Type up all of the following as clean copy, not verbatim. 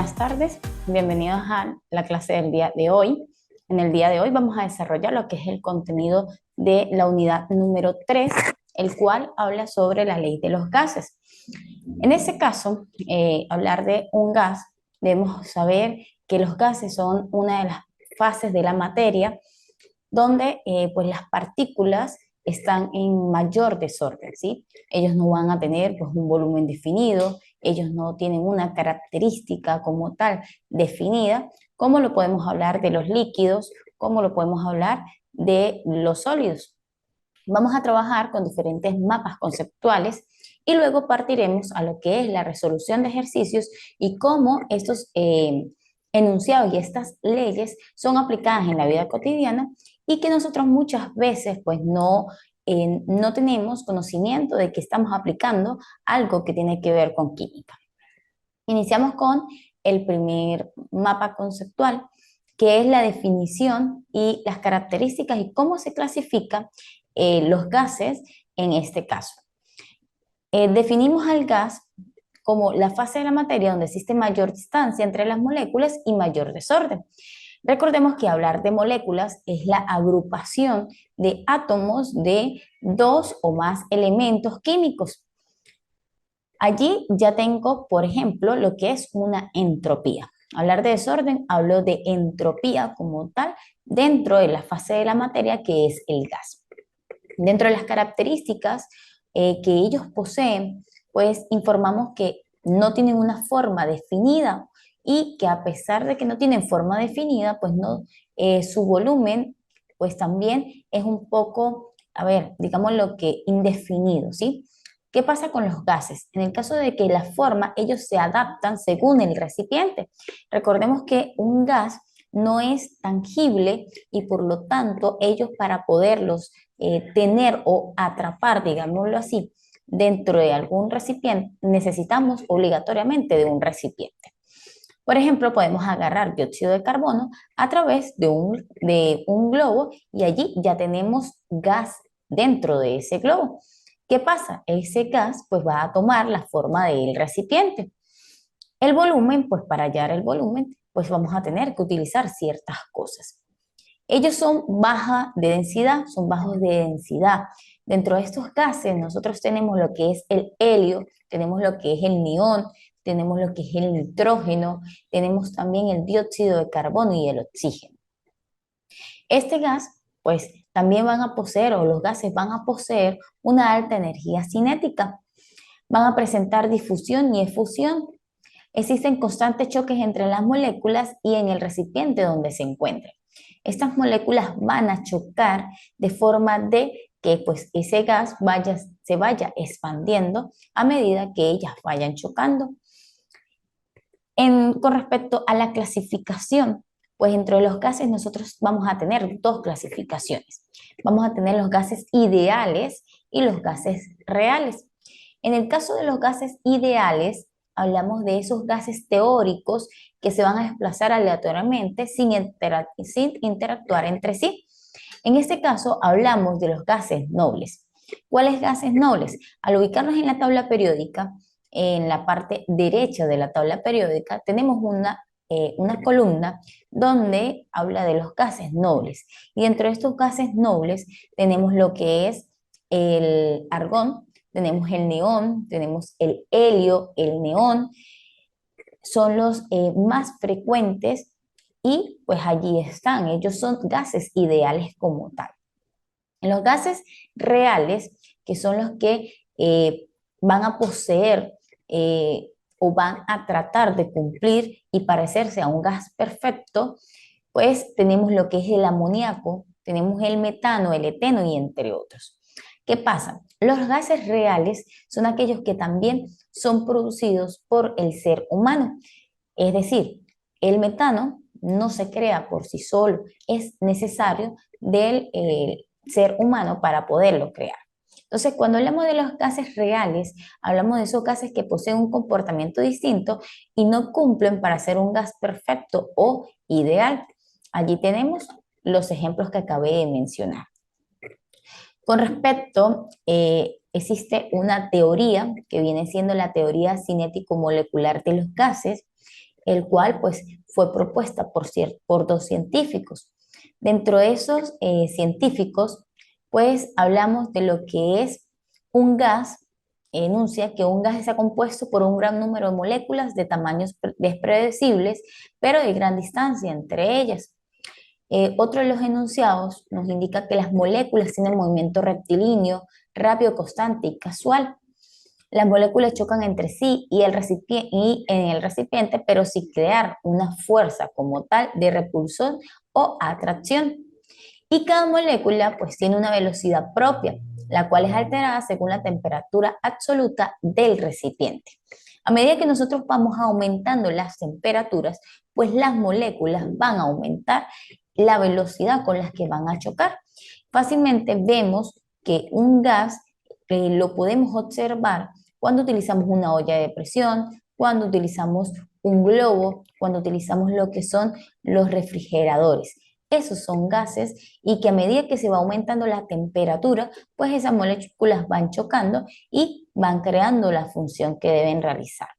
Buenas tardes, bienvenidos a la clase del día de hoy. En el día de hoy vamos a desarrollar lo que es el contenido de la unidad número 3, el cual habla sobre la ley de los gases. En ese caso, hablar de un gas, debemos saber que los gases son una de las fases de la materia donde pues las partículas están en mayor desorden, ¿sí? Ellos no van a tener pues, un volumen definido, ellos no tienen una característica como tal definida, como lo podemos hablar de los líquidos, como lo podemos hablar de los sólidos. Vamos a trabajar con diferentes mapas conceptuales y luego partiremos a lo que es la resolución de ejercicios y cómo estos enunciados y estas leyes son aplicadas en la vida cotidiana y que nosotros muchas veces pues no tenemos conocimiento de que estamos aplicando algo que tiene que ver con química. Iniciamos con el primer mapa conceptual, que es la definición y las características y cómo se clasifican los gases en este caso. Definimos al gas como la fase de la materia donde existe mayor distancia entre las moléculas y mayor desorden. Recordemos que hablar de moléculas es la agrupación de átomos de dos o más elementos químicos. Allí ya tengo, por ejemplo, lo que es una entropía. Hablar de desorden, hablo de entropía como tal dentro de la fase de la materia que es el gas. Dentro de las características que ellos poseen, pues informamos que no tienen una forma definida y que a pesar de que no tienen forma definida, pues no, su volumen pues también es un poco, a ver, digamos lo que indefinido, ¿sí? ¿Qué pasa con los gases? En el caso de que la forma, ellos se adaptan según el recipiente. Recordemos que un gas no es tangible y por lo tanto ellos para poderlos tener o atrapar, digámoslo así, dentro de algún recipiente, necesitamos obligatoriamente de un recipiente. Por ejemplo, podemos agarrar dióxido de carbono a través de un globo y allí ya tenemos gas dentro de ese globo. ¿Qué pasa? Ese gas pues va a tomar la forma del recipiente. El volumen, pues para hallar el volumen, pues vamos a tener que utilizar ciertas cosas. Ellos son baja de densidad, son bajos de densidad. Dentro de estos gases nosotros tenemos lo que es el helio, tenemos lo que es el neón, tenemos lo que es el nitrógeno, tenemos también el dióxido de carbono y el oxígeno. Este gas, pues también van a poseer, o los gases van a poseer una alta energía cinética. Van a presentar difusión y efusión. Existen constantes choques entre las moléculas y en el recipiente donde se encuentran. Estas moléculas van a chocar de forma de que pues, ese gas se vaya expandiendo a medida que ellas vayan chocando. Con respecto a la clasificación, pues entre los gases nosotros vamos a tener dos clasificaciones. Vamos a tener los gases ideales y los gases reales. En el caso de los gases ideales, hablamos de esos gases teóricos que se van a desplazar aleatoriamente sin interactuar entre sí. En este caso, hablamos de los gases nobles. ¿Cuáles gases nobles? Al ubicarnos en la tabla periódica, en la parte derecha de la tabla periódica, tenemos una columna donde habla de los gases nobles. Y dentro de estos gases nobles tenemos lo que es el argón, tenemos el neón, tenemos el helio, el neón, son los más frecuentes y pues allí están, ellos son gases ideales como tal. Los gases reales, que son los que van a poseer o van a tratar de cumplir y parecerse a un gas perfecto, pues tenemos lo que es el amoníaco, tenemos el metano, el eteno y entre otros. ¿Qué pasa? Los gases reales son aquellos que también son producidos por el ser humano. Es decir, el metano no se crea por sí solo, es necesario del ser humano para poderlo crear. Entonces, cuando hablamos de los gases reales, hablamos de esos gases que poseen un comportamiento distinto y no cumplen para ser un gas perfecto o ideal. Allí tenemos los ejemplos que acabé de mencionar. Con respecto, existe una teoría que viene siendo la teoría cinético-molecular de los gases, el cual pues fue propuesta por dos científicos. Dentro de esos científicos, pues hablamos de lo que es un gas. Enuncia que un gas está compuesto por un gran número de moléculas de tamaños despredecibles, pero de gran distancia entre ellas. Otro de los enunciados nos indica que las moléculas tienen movimiento rectilíneo, rápido, constante y casual. Las moléculas chocan entre sí y en el recipiente, pero sin crear una fuerza como tal de repulsión o atracción. Y cada molécula pues tiene una velocidad propia, la cual es alterada según la temperatura absoluta del recipiente. A medida que nosotros vamos aumentando las temperaturas, pues las moléculas van a aumentar la velocidad con las que van a chocar. Fácilmente vemos que un gas lo podemos observar cuando utilizamos una olla de presión, cuando utilizamos un globo, cuando utilizamos lo que son los refrigeradores. Esos son gases y que a medida que se va aumentando la temperatura, pues esas moléculas van chocando y van creando la función que deben realizar.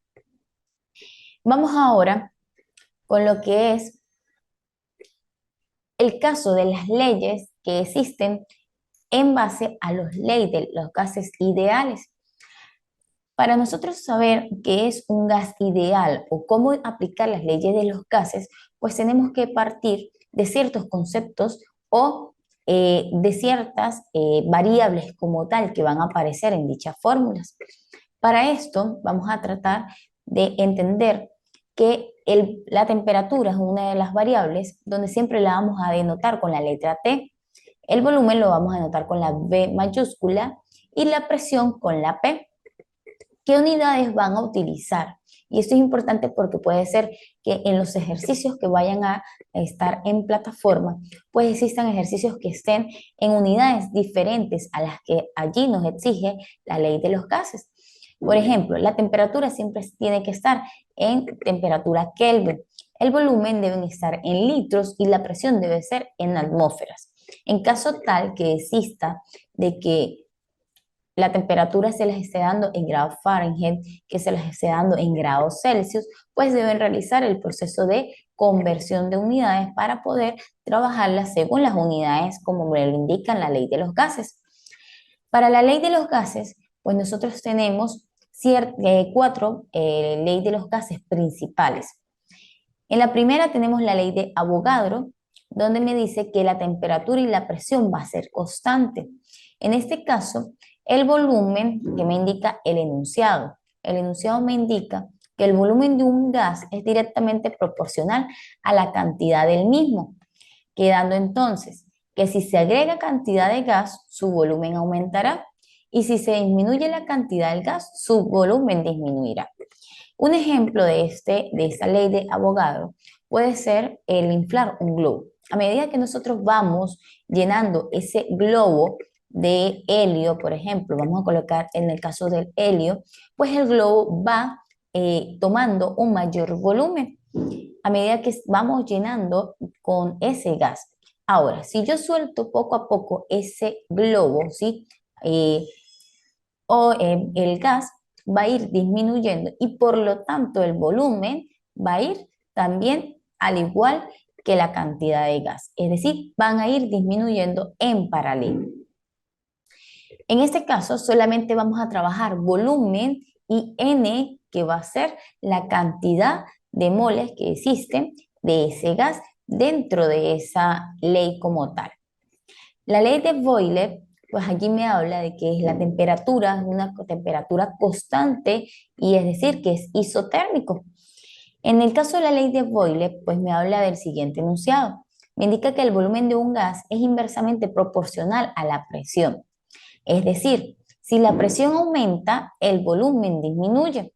Vamos ahora con lo que es el caso de las leyes que existen en base a las leyes de los gases ideales. Para nosotros saber qué es un gas ideal o cómo aplicar las leyes de los gases, pues tenemos que partir de ciertos conceptos o de ciertas variables como tal que van a aparecer en dichas fórmulas. Para esto vamos a tratar de entender que la temperatura es una de las variables donde siempre la vamos a denotar con la letra T. El volumen lo vamos a denotar con la V mayúscula y la presión con la P. ¿Qué unidades van a utilizar? Y esto es importante porque puede ser que en los ejercicios que vayan a estar en plataforma, pues existan ejercicios que estén en unidades diferentes a las que allí nos exige la ley de los gases. Por ejemplo, la temperatura siempre tiene que estar en temperatura Kelvin. El volumen debe estar en litros y la presión debe ser en atmósferas. En caso tal que exista de que la temperatura se les esté dando en grados Fahrenheit, que se les esté dando en grados Celsius, pues deben realizar el proceso de conversión de unidades para poder trabajarlas según las unidades como me lo indican la ley de los gases. Para la ley de los gases, pues nosotros tenemos cuatro leyes de los gases principales. En la primera tenemos la ley de Avogadro, donde me dice que la temperatura y la presión va a ser constante. En este caso, el volumen que me indica el enunciado. El enunciado me indica que el volumen de un gas es directamente proporcional a la cantidad del mismo, quedando entonces que si se agrega cantidad de gas, su volumen aumentará y si se disminuye la cantidad del gas, su volumen disminuirá. Un ejemplo de esta ley de Avogadro puede ser el inflar un globo. A medida que nosotros vamos llenando ese globo de helio, por ejemplo, vamos a colocar en el caso del helio, pues el globo va tomando un mayor volumen a medida que vamos llenando con ese gas. Ahora, si yo suelto poco a poco ese globo, ¿sí? El gas va a ir disminuyendo y por lo tanto el volumen va a ir también al igual que la cantidad de gas, es decir, van a ir disminuyendo en paralelo. En este caso solamente vamos a trabajar volumen y N, que va a ser la cantidad de moles que existen de ese gas dentro de esa ley como tal. La ley de Boyle, pues aquí me habla de que la temperatura es una temperatura constante y es decir, que es isotérmico. En el caso de la ley de Boyle, pues me habla del siguiente enunciado. Me indica que el volumen de un gas es inversamente proporcional a la presión. Es decir, si la presión aumenta, el volumen disminuye.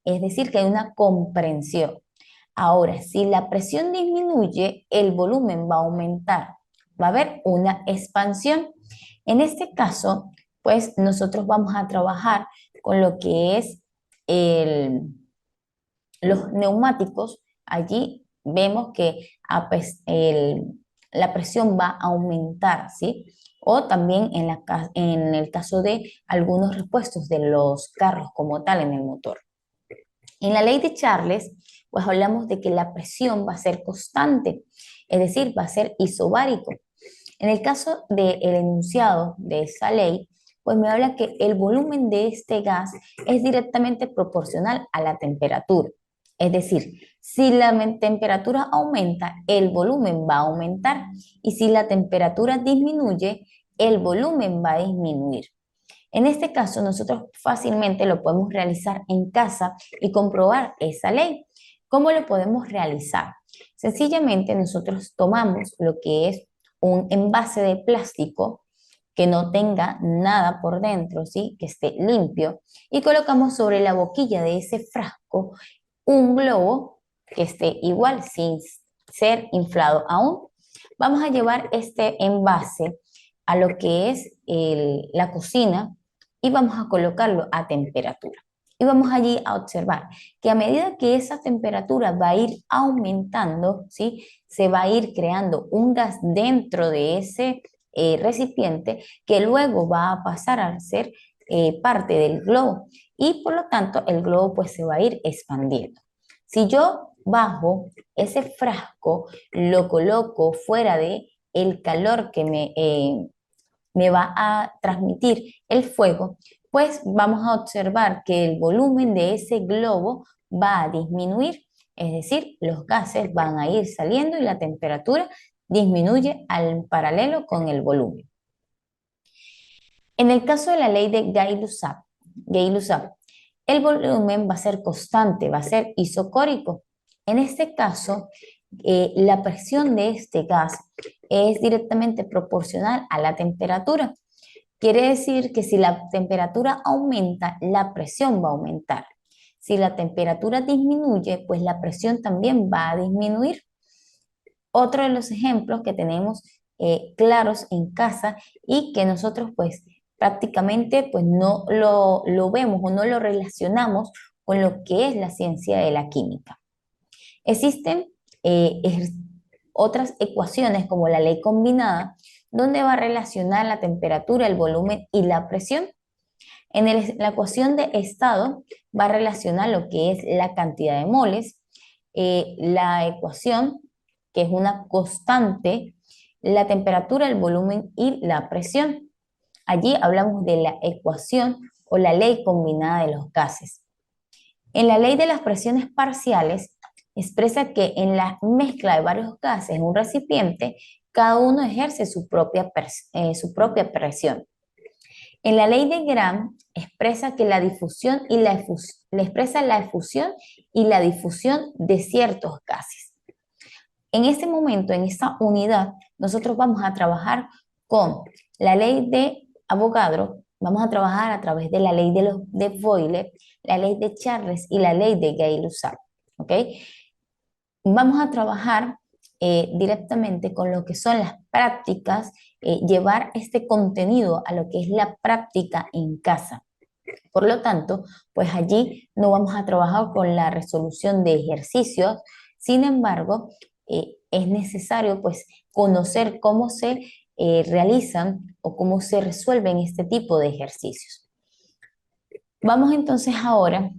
Es decir, que hay una comprensión. Ahora, si la presión disminuye, el volumen va a aumentar. Va a haber una expansión. En este caso, pues nosotros vamos a trabajar con lo que es los neumáticos. Allí vemos que la presión va a aumentar, ¿sí? O también en el caso de algunos repuestos de los carros como tal en el motor. En la ley de Charles, pues hablamos de que la presión va a ser constante, es decir, va a ser isobárico. En el caso del enunciado de esa ley, pues me habla que el volumen de este gas es directamente proporcional a la temperatura. Es decir, si la temperatura aumenta, el volumen va a aumentar y si la temperatura disminuye, el volumen va a disminuir. En este caso, nosotros fácilmente lo podemos realizar en casa y comprobar esa ley. ¿Cómo lo podemos realizar? Sencillamente nosotros tomamos lo que es un envase de plástico que no tenga nada por dentro, ¿sí? Que esté limpio, y colocamos sobre la boquilla de ese frasco un globo que esté igual, sin ser inflado aún. Vamos a llevar este envase a lo que es la cocina y vamos a colocarlo a temperatura. Y vamos allí a observar que a medida que esa temperatura va a ir aumentando, ¿sí? Se va a ir creando un gas dentro de ese recipiente que luego va a pasar a ser parte del globo y por lo tanto el globo pues se va a ir expandiendo. Si yo bajo ese frasco, lo coloco fuera de el calor que me va a transmitir el fuego, pues vamos a observar que el volumen de ese globo va a disminuir, es decir, los gases van a ir saliendo y la temperatura disminuye al paralelo con el volumen. En el caso de la ley de Gay-Lussac, el volumen va a ser constante, va a ser isocórico. En este caso, la presión de este gas es directamente proporcional a la temperatura. Quiere decir que si la temperatura aumenta, la presión va a aumentar. Si la temperatura disminuye, pues la presión también va a disminuir. Otro de los ejemplos que tenemos claros en casa y que nosotros pues prácticamente pues no lo vemos o no lo relacionamos con lo que es la ciencia de la química. Existen otras ecuaciones como la ley combinada, donde va a relacionar la temperatura, el volumen y la presión. La ecuación de estado va a relacionar lo que es la cantidad de moles, la ecuación, que es una constante, la temperatura, el volumen y la presión. Allí hablamos de la ecuación o la ley combinada de los gases. En la ley de las presiones parciales, expresa que en la mezcla de varios gases en un recipiente, cada uno ejerce su propia presión. En la ley de Gram expresa que la difusión y expresa la efusión y la difusión de ciertos gases. En este momento, en esta unidad, nosotros vamos a trabajar con la ley de Avogadro, vamos a trabajar a través de la ley de Boyle, la ley de Charles y la ley de Gay-Lussac, ¿ok? Vamos a trabajar directamente con lo que son las prácticas, llevar este contenido a lo que es la práctica en casa. Por lo tanto, pues allí no vamos a trabajar con la resolución de ejercicios, sin embargo, es necesario pues conocer cómo se realizan o cómo se resuelven este tipo de ejercicios. Vamos entonces ahora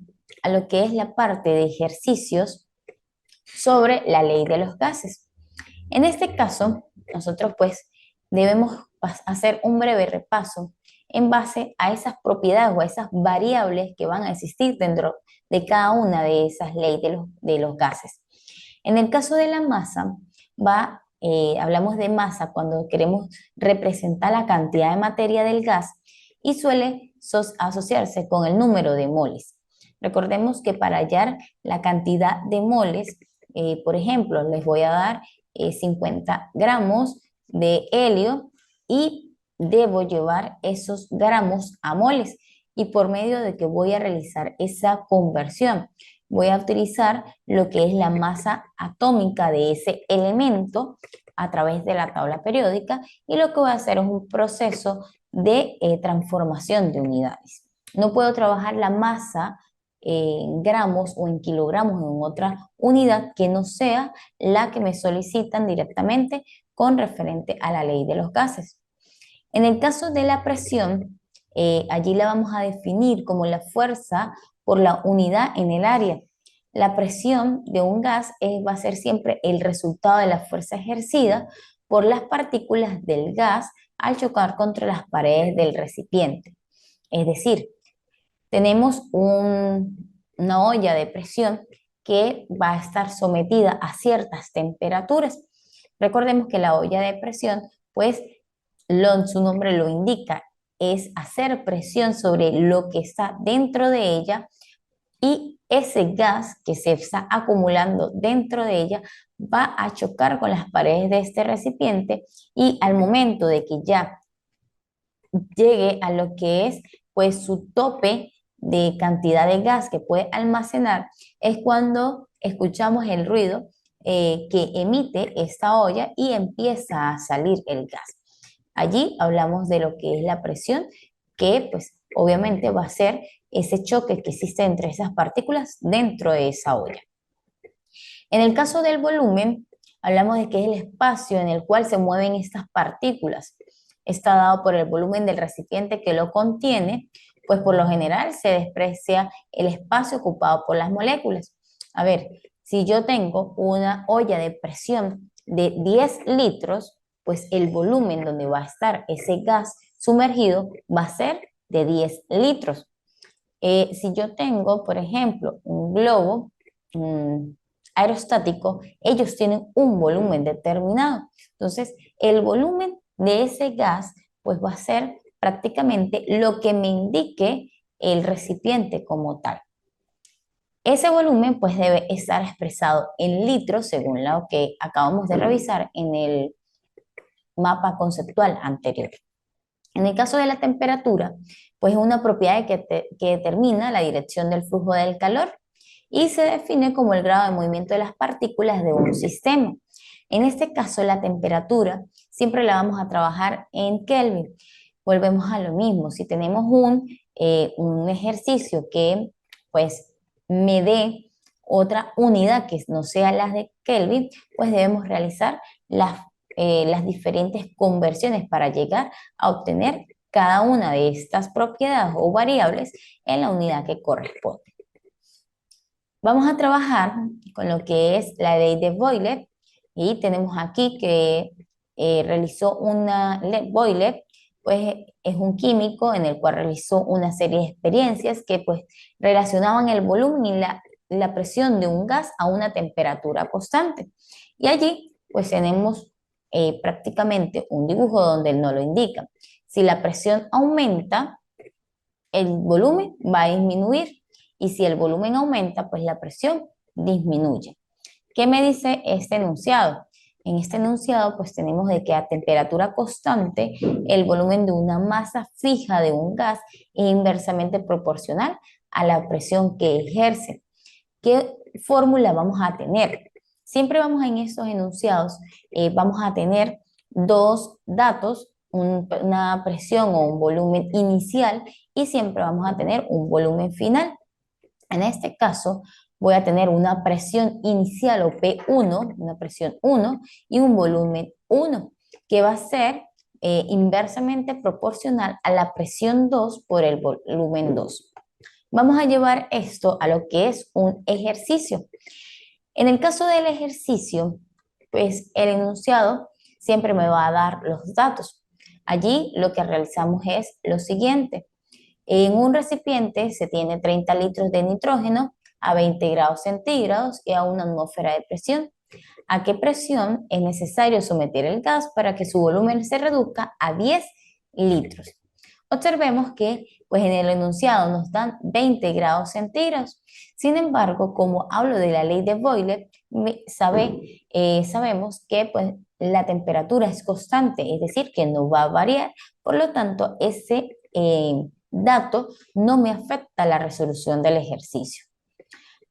a lo que es la parte de ejercicios sobre la ley de los gases. En este caso, nosotros pues debemos hacer un breve repaso en base a esas propiedades o a esas variables que van a existir dentro de cada una de esas leyes de los gases. En el caso de la masa, hablamos de masa cuando queremos representar la cantidad de materia del gas y suele asociarse con el número de moles. Recordemos que para hallar la cantidad de moles, por ejemplo, les voy a dar 50 gramos de helio y debo llevar esos gramos a moles. Y por medio de que voy a realizar esa conversión, voy a utilizar lo que es la masa atómica de ese elemento a través de la tabla periódica y lo que voy a hacer es un proceso de transformación de unidades. No puedo trabajar la masa en gramos o en kilogramos en otra unidad que no sea la que me solicitan directamente con referente a la ley de los gases. En el caso de la presión, allí la vamos a definir como la fuerza por la unidad en el área. la presión de un gas va a ser siempre el resultado de la fuerza ejercida por las partículas del gas al chocar contra las paredes del recipiente. Es decir, tenemos una olla de presión que va a estar sometida a ciertas temperaturas. Recordemos que la olla de presión, pues su nombre lo indica, es hacer presión sobre lo que está dentro de ella y ese gas que se está acumulando dentro de ella va a chocar con las paredes de este recipiente y al momento de que ya llegue a lo que es pues su tope de cantidad de gas que puede almacenar, es cuando escuchamos el ruido que emite esta olla y empieza a salir el gas. Allí hablamos de lo que es la presión, que pues obviamente va a ser ese choque que existe entre esas partículas dentro de esa olla. En el caso del volumen, hablamos de que es el espacio en el cual se mueven estas partículas. Está dado por el volumen del recipiente que lo contiene, pues por lo general se desprecia el espacio ocupado por las moléculas. A ver, si yo tengo una olla de presión de 10 litros, pues el volumen donde va a estar ese gas sumergido va a ser de 10 litros. Si yo tengo, por ejemplo, un globo aerostático, ellos tienen un volumen determinado. Entonces, el volumen de ese gas, pues va a ser prácticamente lo que me indique el recipiente como tal. Ese volumen, pues debe estar expresado en litros, según lo que acabamos de revisar en el mapa conceptual anterior. En el caso de la temperatura, pues es una propiedad que determina la dirección del flujo del calor y se define como el grado de movimiento de las partículas de un sistema. En este caso, la temperatura siempre la vamos a trabajar en Kelvin. Volvemos a lo mismo. Si tenemos un ejercicio que pues me dé otra unidad que no sea la de Kelvin, pues debemos realizar las diferentes conversiones para llegar a obtener cada una de estas propiedades o variables en la unidad que corresponde. Vamos a trabajar con lo que es la ley de Boyle y tenemos aquí que realizó Boyle, pues es un químico en el cual realizó una serie de experiencias que pues relacionaban el volumen y la presión de un gas a una temperatura constante. Y allí pues tenemos prácticamente un dibujo donde él nos lo indica. Si la presión aumenta, el volumen va a disminuir y si el volumen aumenta, pues la presión disminuye. ¿Qué me dice este enunciado? En este enunciado, pues tenemos de que a temperatura constante, el volumen de una masa fija de un gas es inversamente proporcional a la presión que ejerce. ¿Qué fórmula vamos a tener? Siempre vamos en estos enunciados, vamos a tener dos datos, una presión o un volumen inicial y siempre vamos a tener un volumen final. En este caso, voy a tener una presión inicial o P1, una presión 1 y un volumen 1, que va a ser inversamente proporcional a la presión 2 por el volumen 2. Vamos a llevar esto a lo que es un ejercicio. En el caso del ejercicio, pues el enunciado siempre me va a dar los datos. Allí lo que realizamos es lo siguiente. En un recipiente se tiene 30 litros de nitrógeno a 20 grados centígrados y a una atmósfera de presión. ¿A qué presión es necesario someter el gas para que su volumen se reduzca a 10 litros? Observemos que pues en el enunciado nos dan 20 grados centígrados. Sin embargo, como hablo de la ley de Boyle, sabemos que pues, la temperatura es constante, es decir, que no va a variar. Por lo tanto, ese dato no me afecta la resolución del ejercicio.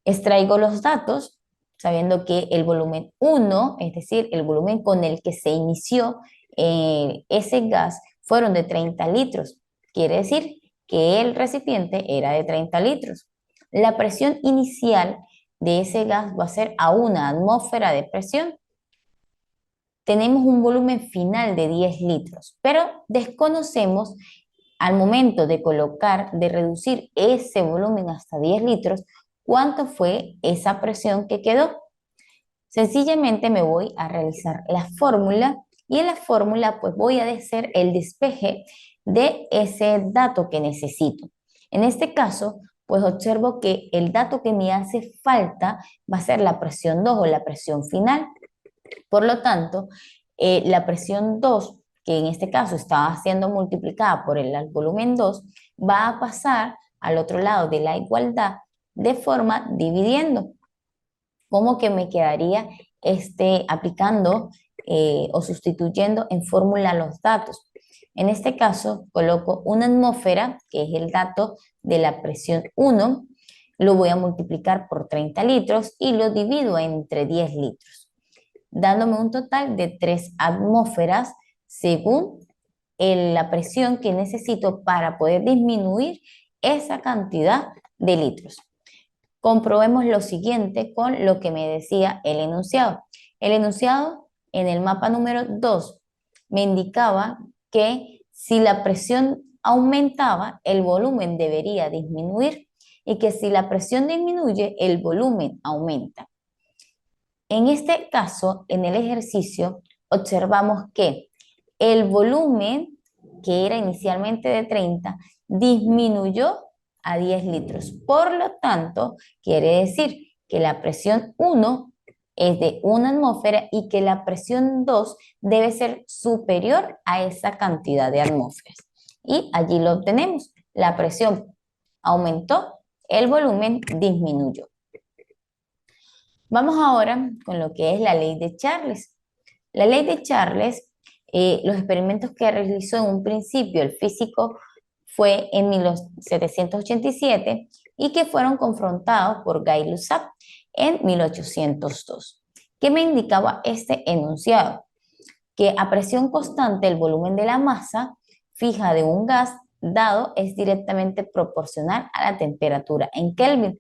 Extraigo los datos sabiendo que el volumen 1, es decir, el volumen con el que se inició ese gas, fueron de 30 litros. Quiere decir que el recipiente era de 30 litros. La presión inicial de ese gas va a ser a una atmósfera de presión. Tenemos un volumen final de 10 litros, pero desconocemos al momento de reducir ese volumen hasta 10 litros, ¿Cuánto fue esa presión que quedó? Sencillamente me voy a realizar la fórmula y en la fórmula pues voy a hacer el despeje de ese dato que necesito. En este caso, pues observo que el dato que me hace falta va a ser la presión 2 o la presión final. Por lo tanto, la presión 2, que en este caso estaba siendo multiplicada por el volumen 2, va a pasar al otro lado de la igualdad de forma dividiendo. ¿Cómo que me quedaría aplicando o sustituyendo en fórmula los datos? En este caso, coloco una atmósfera, que es el dato de la presión 1, lo voy a multiplicar por 30 litros y lo divido entre 10 litros, dándome un total de 3 atmósferas según la presión que necesito para poder disminuir esa cantidad de litros. Comprobemos lo siguiente con lo que me decía el enunciado. El enunciado en el mapa número 2 me indicaba que si la presión aumentaba, el volumen debería disminuir y que si la presión disminuye, el volumen aumenta. En este caso, en el ejercicio, observamos que el volumen, que era inicialmente de 30, disminuyó a 10 litros. Por lo tanto, quiere decir que la presión 1 es de 1 atmósfera y que la presión 2 debe ser superior a esa cantidad de atmósferas. Y allí lo obtenemos. La presión aumentó, el volumen disminuyó. Vamos ahora con lo que es la ley de Charles. La ley de Charles, los experimentos que realizó en un principio el físico fue en 1787 y que fueron confrontados por Gay-Lussac en 1802. ¿Qué me indicaba este enunciado? Que a presión constante el volumen de la masa fija de un gas dado es directamente proporcional a la temperatura en Kelvin.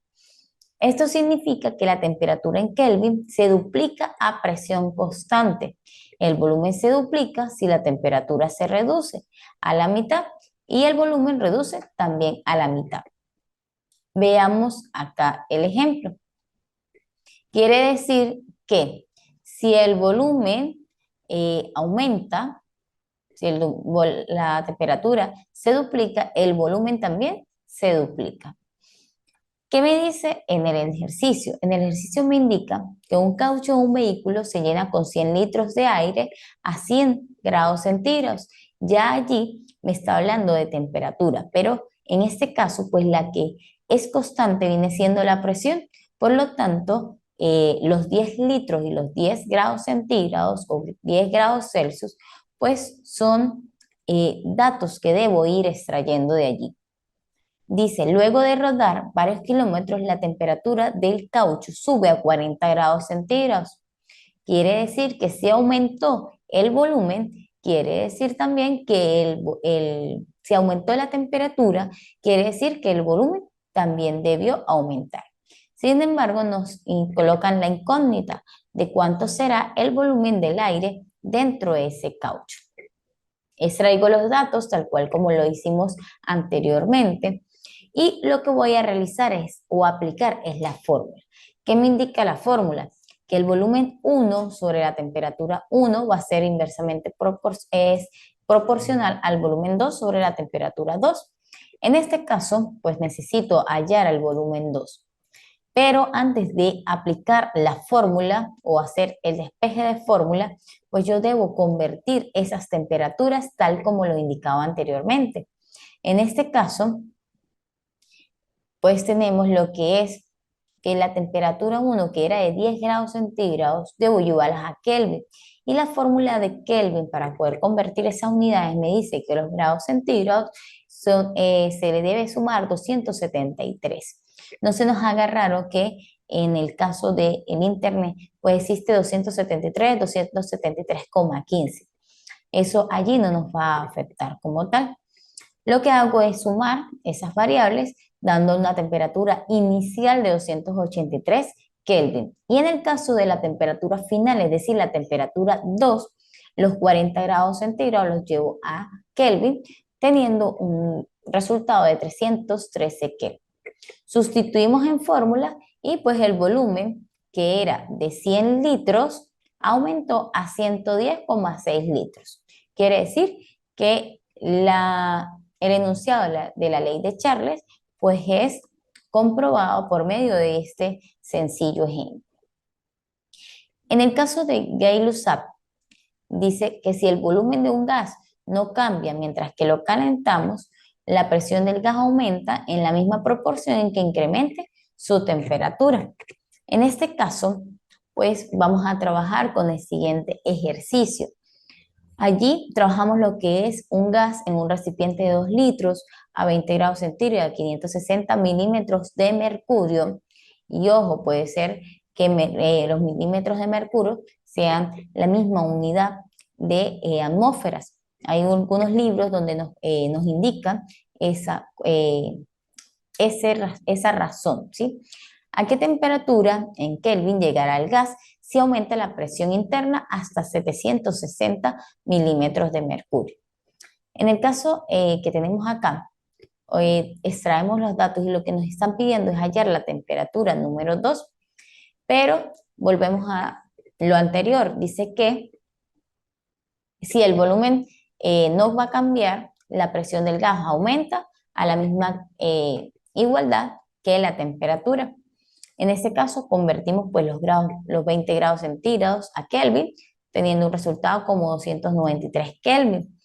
Esto significa que la temperatura en Kelvin se duplica a presión constante. El volumen se duplica si la temperatura se reduce a la mitad y el volumen reduce también a la mitad. Veamos acá el ejemplo. Quiere decir que si el volumen aumenta, si la temperatura se duplica, el volumen también se duplica. ¿Qué me dice en el ejercicio? En el ejercicio me indica que un caucho de un vehículo se llena con 100 litros de aire a 100 grados centígrados. Ya allí me está hablando de temperatura, pero en este caso, pues la que es constante viene siendo la presión. Por lo tanto, los 10 litros y los 10 grados centígrados o 10 grados Celsius, pues son datos que debo ir extrayendo de allí. Dice, luego de rodar varios kilómetros, la temperatura del caucho sube a 40 grados centígrados. Quiere decir que si aumentó el volumen, quiere decir también que si aumentó la temperatura, quiere decir que el volumen también debió aumentar. Sin embargo, nos colocan la incógnita de cuánto será el volumen del aire dentro de ese caucho. Extraigo los datos tal cual como lo hicimos anteriormente. Y lo que voy a realizar o aplicar es la fórmula. ¿Qué me indica la fórmula? Que el volumen 1 sobre la temperatura 1 va a ser inversamente proporcional al volumen 2 sobre la temperatura 2. En este caso, pues necesito hallar el volumen 2. Pero antes de aplicar la fórmula o hacer el despeje de fórmula, pues yo debo convertir esas temperaturas tal como lo indicaba anteriormente. En este caso, pues tenemos lo que es que la temperatura 1, que era de 10 grados centígrados, debo llevarlas a Kelvin. Y la fórmula de Kelvin para poder convertir esas unidades me dice que los grados centígrados se le debe sumar 273. No se nos haga raro que en el caso del Internet, pues existe 273, 273,15. Eso allí no nos va a afectar como tal. Lo que hago es sumar esas variables dando una temperatura inicial de 283 Kelvin. Y en el caso de la temperatura final, es decir, la temperatura 2, los 40 grados centígrados los llevo a Kelvin, teniendo un resultado de 313 Kelvin. Sustituimos en fórmula y pues el volumen que era de 100 litros aumentó a 110,6 litros. Quiere decir que el enunciado de la ley de Charles pues es comprobado por medio de este sencillo ejemplo. En el caso de Gay-Lussac, dice que si el volumen de un gas no cambia mientras que lo calentamos, la presión del gas aumenta en la misma proporción en que incremente su temperatura. En este caso, pues vamos a trabajar con el siguiente ejercicio. Allí trabajamos lo que es un gas en un recipiente de 2 litros a 20 grados centígrados, 560 milímetros de mercurio. Y ojo, puede ser que los milímetros de mercurio sean la misma unidad de atmósferas. Hay algunos libros donde nos indican esa razón, ¿sí? ¿A qué temperatura en Kelvin llegará el gas si aumenta la presión interna hasta 760 milímetros de mercurio? En el caso que tenemos acá, extraemos los datos y lo que nos están pidiendo es hallar la temperatura número 2, pero volvemos a lo anterior. Dice que si el volumen no va a cambiar, la presión del gas aumenta a la misma igualdad que la temperatura. En este caso, convertimos pues los 20 grados centígrados a Kelvin, teniendo un resultado como 293 Kelvin.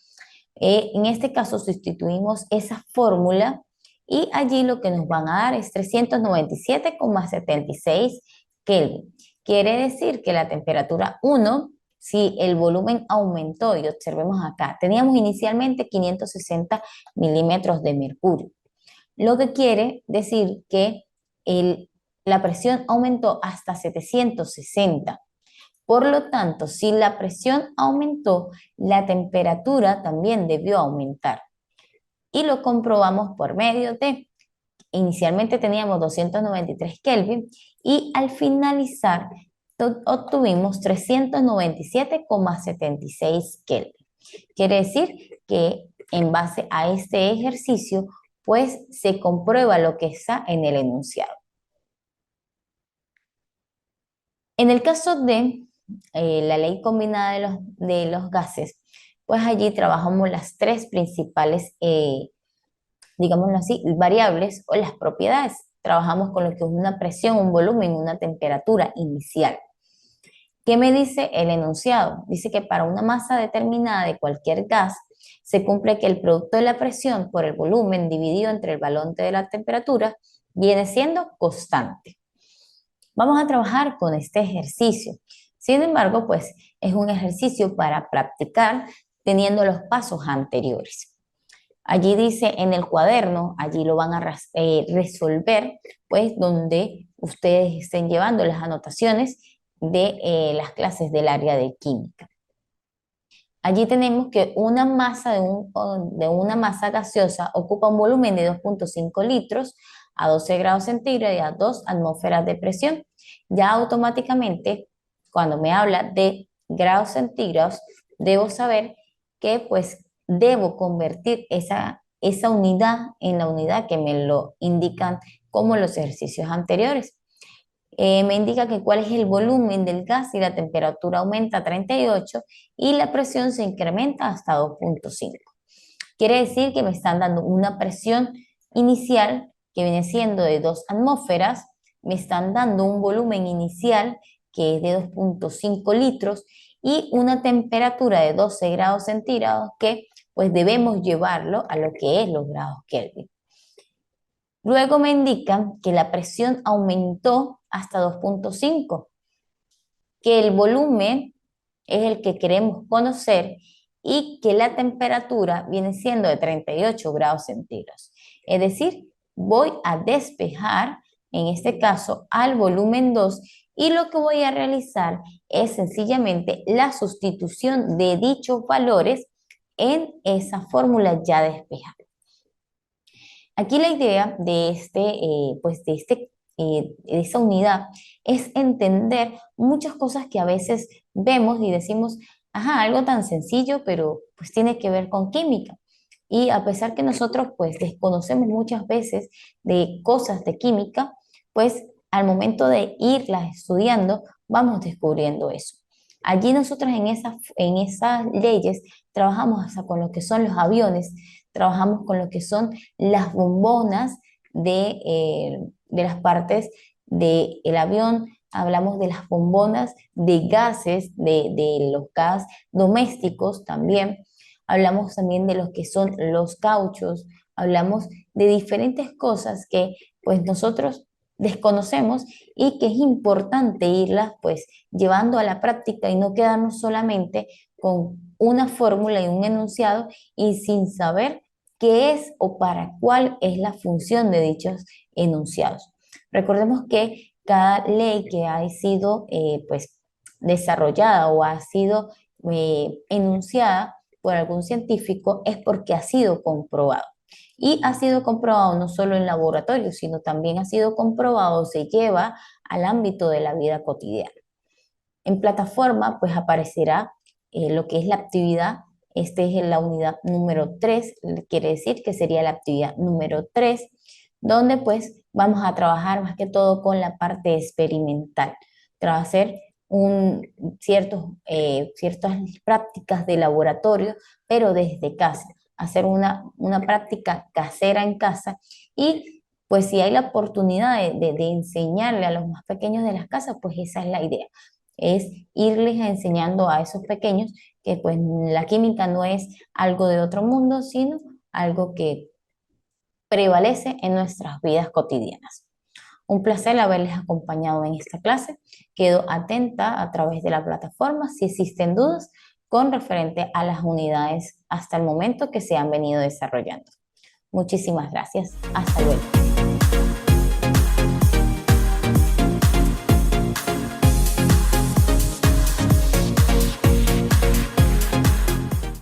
En este caso, sustituimos esa fórmula y allí lo que nos van a dar es 397,76 Kelvin. Quiere decir que la temperatura 1, si el volumen aumentó, y observemos acá, teníamos inicialmente 560 milímetros de mercurio, lo que quiere decir que la presión aumentó hasta 760. Por lo tanto, si la presión aumentó, la temperatura también debió aumentar. Y lo comprobamos por medio de, inicialmente teníamos 293 Kelvin y al finalizar obtuvimos 397,76 Kelvin. Quiere decir que en base a este ejercicio, pues se comprueba lo que está en el enunciado. En el caso de la ley combinada de los gases, pues allí trabajamos las tres principales, digámoslo así, variables o las propiedades. Trabajamos con lo que es una presión, un volumen, una temperatura inicial. ¿Qué me dice el enunciado? Dice que para una masa determinada de cualquier gas, se cumple que el producto de la presión por el volumen dividido entre el valor de la temperatura viene siendo constante. Vamos a trabajar con este ejercicio. Sin embargo, pues es un ejercicio para practicar teniendo los pasos anteriores. Allí dice en el cuaderno, allí lo van a resolver, pues donde ustedes estén llevando las anotaciones de las clases del área de química. Allí tenemos que una masa de una masa gaseosa ocupa un volumen de 2,5 litros a 12 grados centígrados y a 2 atmósferas de presión. Ya automáticamente, cuando me habla de grados centígrados, debo saber que pues debo convertir esa unidad en la unidad que me lo indican como los ejercicios anteriores. Me indica que cuál es el volumen del gas y la temperatura aumenta a 38 y la presión se incrementa hasta 2,5. Quiere decir que me están dando una presión inicial que viene siendo de 2 atmósferas, me están dando un volumen inicial que es de 2,5 litros y una temperatura de 12 grados centígrados que pues debemos llevarlo a lo que es los grados Kelvin. Luego me indican que la presión aumentó hasta 2,5, que el volumen es el que queremos conocer y que la temperatura viene siendo de 38 grados centígrados. Es decir, voy a despejar, en este caso, al volumen 2 y lo que voy a realizar es sencillamente la sustitución de dichos valores en esa fórmula ya despejada. Aquí la idea de esa unidad es entender muchas cosas que a veces vemos y decimos, ajá, algo tan sencillo, pero pues tiene que ver con química. Y a pesar que nosotros pues desconocemos muchas veces de cosas de química, pues al momento de irlas estudiando, vamos descubriendo eso. Allí nosotros en esas leyes trabajamos hasta con lo que son los aviones, trabajamos con lo que son las bombonas de las partes del avión, hablamos de las bombonas de gases, de los gas domésticos también, hablamos también de lo que son los cauchos, hablamos de diferentes cosas que pues nosotros desconocemos y que es importante irlas pues llevando a la práctica y no quedarnos solamente con una fórmula y un enunciado y sin saber qué es o para cuál es la función de dichos enunciados. Recordemos que cada ley que ha sido pues desarrollada o ha sido enunciada por algún científico es porque ha sido comprobado. Y ha sido comprobado no solo en laboratorio, sino también ha sido comprobado, se lleva al ámbito de la vida cotidiana. En plataforma, pues aparecerá lo que es la actividad. Este es la unidad número 3, quiere decir que sería la actividad número 3, donde pues vamos a trabajar más que todo con la parte experimental, hacer ciertas prácticas de laboratorio, pero desde casa, hacer una práctica casera en casa y pues si hay la oportunidad de enseñarle a los más pequeños de las casas, pues esa es la idea, es irles enseñando a esos pequeños que pues la química no es algo de otro mundo, sino algo que prevalece en nuestras vidas cotidianas. Un placer haberles acompañado en esta clase. Quedo atenta a través de la plataforma si existen dudas con referente a las unidades hasta el momento que se han venido desarrollando. Muchísimas gracias. Hasta luego.